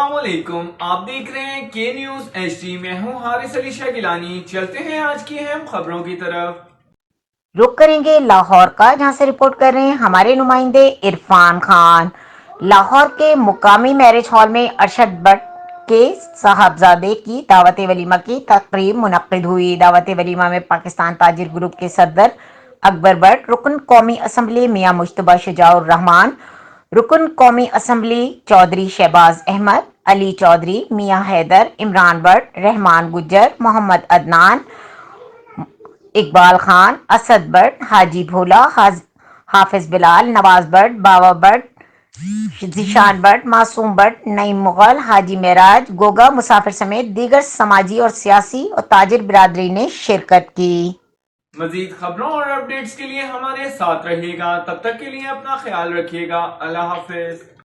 السلام علیکم، آپ دیکھ رہے ہیں کے نیوز ایچ ڈی۔ میں ہوں حارث علی شاہ گیلانی۔ چلتے ہیں آج کی اہم خبروں کی طرف۔ رخ کریں گے لاہور کا، جہاں سے رپورٹ کر رہے ہیں ہمارے نمائندے عرفان خان۔ لاہور کے مقامی میرج ہال میں ارشد بٹ کے صاحبزادے کی دعوت ولیمہ کی تقریب منعقد ہوئی۔ دعوت ولیمہ میں پاکستان تاجر گروپ کے صدر اکبر بٹ، رکن قومی اسمبلی میاں مجتبیٰ شجاع الرحمان، رکن قومی اسمبلی چودھری شہباز احمد، علی چودھری، میاں حیدر، عمران بٹ، رحمان گجر، محمد عدنان، اقبال خان، اسد بٹ، حاجی بھولا، حافظ بلال، نواز بٹ، باوا بٹ، ذیشان بٹ، معصوم بٹ، نعیم مغل، حاجی معراج، گوگا مسافر سمیت دیگر سماجی اور سیاسی اور تاجر برادری نے شرکت کی۔ مزید خبروں اور اپڈیٹس کے لیے ہمارے ساتھ رہیے گا۔ تب تک کے لیے اپنا خیال رکھیے گا۔ اللہ حافظ۔